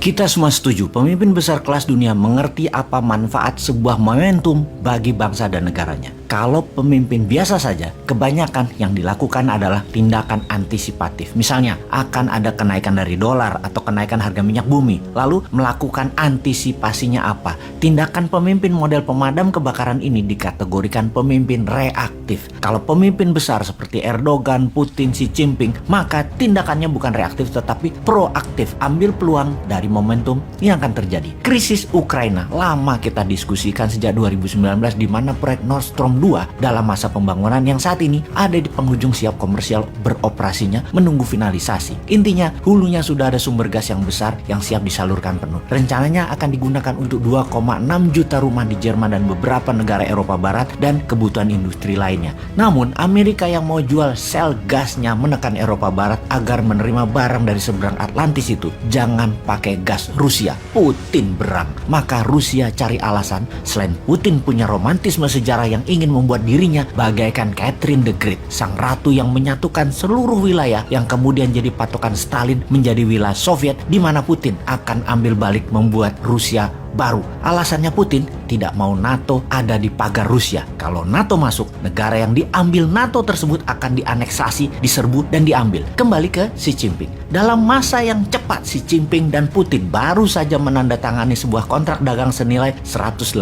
Kita semua setuju, pemimpin besar kelas dunia mengerti apa manfaat sebuah momentum bagi bangsa dan negaranya. Kalau pemimpin biasa saja, kebanyakan yang dilakukan adalah tindakan antisipatif. Misalnya, akan ada kenaikan dari dolar atau kenaikan harga minyak bumi. Lalu melakukan antisipasinya apa? Tindakan pemimpin model pemadam kebakaran ini dikategorikan pemimpin reaktif. Kalau pemimpin besar seperti Erdogan, Putin, Xi Jinping, maka tindakannya bukan reaktif tetapi proaktif. Ambil peluang dari momentum yang akan terjadi. Krisis Ukraina lama kita diskusikan sejak 2019 di mana proyek Nord Stream 2 dalam masa pembangunan yang saat ini ada di penghujung siap komersial beroperasinya menunggu finalisasi. Intinya hulunya sudah ada sumber gas yang besar yang siap disalurkan penuh. Rencananya akan digunakan untuk 2,6 juta rumah di Jerman dan beberapa negara Eropa Barat dan kebutuhan industri lainnya. Namun Amerika yang mau jual sel gasnya menekan Eropa Barat agar menerima barang dari seberang Atlantis itu jangan pakai gas Rusia. Putin berang. Maka Rusia cari alasan selain Putin punya romantisme sejarah yang ingin membuat dirinya bagaikan Catherine the Great, sang ratu yang menyatukan seluruh wilayah yang kemudian jadi patokan Stalin menjadi wilayah Soviet, di mana Putin akan ambil balik membuat Rusia baru. Alasannya Putin tidak mau NATO ada di pagar Rusia. Kalau NATO masuk, negara yang diambil NATO tersebut akan dianeksasi, diserbu dan diambil. Kembali ke Xi Jinping. Dalam masa yang cepat, Xi Jinping dan Putin baru saja menandatangani sebuah kontrak dagang senilai 118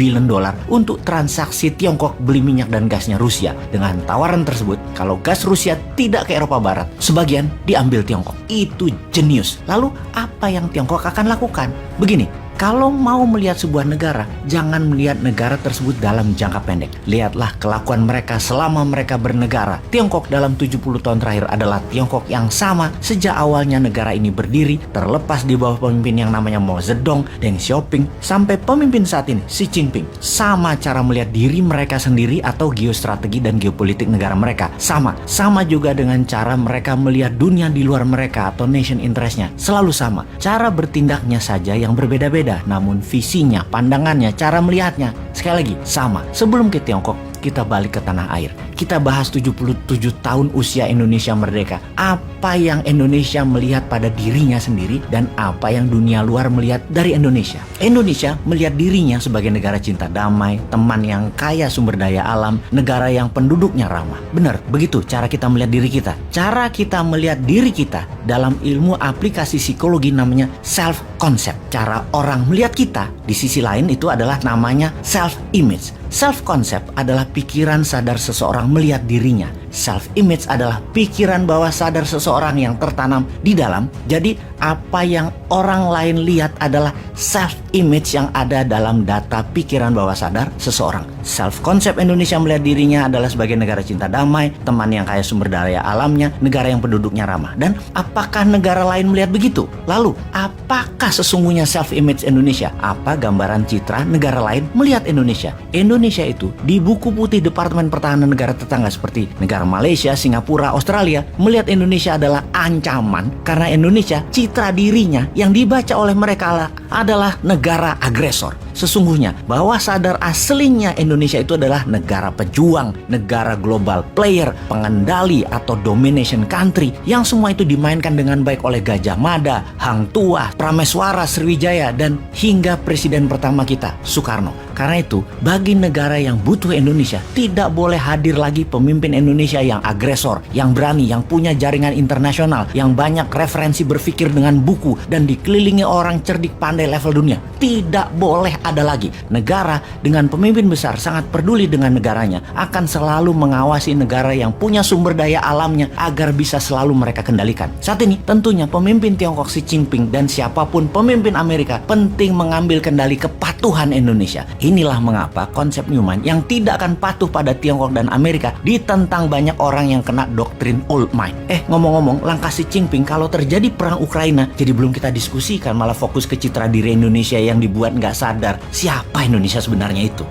billion dolar untuk transaksi Tiongkok beli minyak dan gasnya Rusia. Dengan tawaran tersebut, kalau gas Rusia tidak ke Eropa Barat, sebagian diambil Tiongkok. Itu jenius. Lalu apa yang Tiongkok akan lakukan? Begini, kalau mau melihat sebuah negara, jangan melihat negara tersebut dalam jangka pendek. Lihatlah kelakuan mereka selama mereka bernegara. Tiongkok dalam 70 tahun terakhir adalah Tiongkok yang sama sejak awalnya negara ini berdiri, terlepas di bawah pemimpin yang namanya Mao Zedong, Deng Xiaoping, sampai pemimpin saat ini, Xi Jinping. Sama cara melihat diri mereka sendiri atau geostrategi dan geopolitik negara mereka. Sama juga dengan cara mereka melihat dunia di luar mereka atau nation interest-nya. Selalu sama. Cara bertindaknya saja yang berbeda-beda. Namun visinya, pandangannya, cara melihatnya sekali lagi sama. Sebelum ke Tiongkok, kita balik ke tanah air. Kita bahas 77 tahun usia Indonesia merdeka. Apa yang Indonesia melihat pada dirinya sendiri dan apa yang dunia luar melihat dari Indonesia. Indonesia melihat dirinya sebagai negara cinta damai, teman yang kaya sumber daya alam, negara yang penduduknya ramah. Benar, begitu cara kita melihat diri kita. Cara kita melihat diri kita dalam ilmu aplikasi psikologi namanya self-concept. Cara orang melihat kita di sisi lain itu adalah namanya self-image. Self-concept adalah pikiran sadar seseorang melihat dirinya. Self-image adalah pikiran bawah sadar seseorang yang tertanam di dalam. Jadi apa yang orang lain lihat adalah self-image yang ada dalam data pikiran bawah sadar seseorang. Self-concept Indonesia melihat dirinya adalah sebagai negara cinta damai, teman yang kaya sumber daya alamnya, negara yang penduduknya ramah. Dan apakah negara lain melihat begitu? Lalu apakah sesungguhnya self-image Indonesia? Apa gambaran citra negara lain melihat Indonesia? Indonesia itu di buku putih Departemen Pertahanan negara tetangga seperti negara Malaysia, Singapura, Australia melihat Indonesia adalah ancaman karena Indonesia citra dirinya yang dibaca oleh mereka adalah negara agresor. Sesungguhnya bawah sadar aslinya Indonesia itu adalah negara pejuang, negara global player, pengendali atau domination country yang semua itu dimainkan dengan baik oleh Gajah Mada, Hang Tuah, Prameswara, Sriwijaya dan hingga presiden pertama kita, Soekarno. Karena itu, bagi negara yang butuh Indonesia, tidak boleh hadir lagi pemimpin Indonesia yang agresor, yang berani, yang punya jaringan internasional, yang banyak referensi berpikir dengan buku, dan dikelilingi orang cerdik pandai level dunia. Tidak boleh ada lagi. Negara dengan pemimpin besar sangat peduli dengan negaranya, akan selalu mengawasi negara yang punya sumber daya alamnya agar bisa selalu mereka kendalikan. Saat ini, tentunya pemimpin Tiongkok Xi Jinping dan siapapun pemimpin Amerika penting mengambil kendali kepatuhan Indonesia. Inilah mengapa konsep Newman yang tidak akan patuh pada Tiongkok dan Amerika ditentang banyak orang yang kena doktrin old mind. Ngomong-ngomong, langkah Xi Jinping kalau terjadi perang Ukraina, jadi belum kita diskusikan, malah fokus ke citra diri Indonesia yang dibuat nggak sadar siapa Indonesia sebenarnya itu.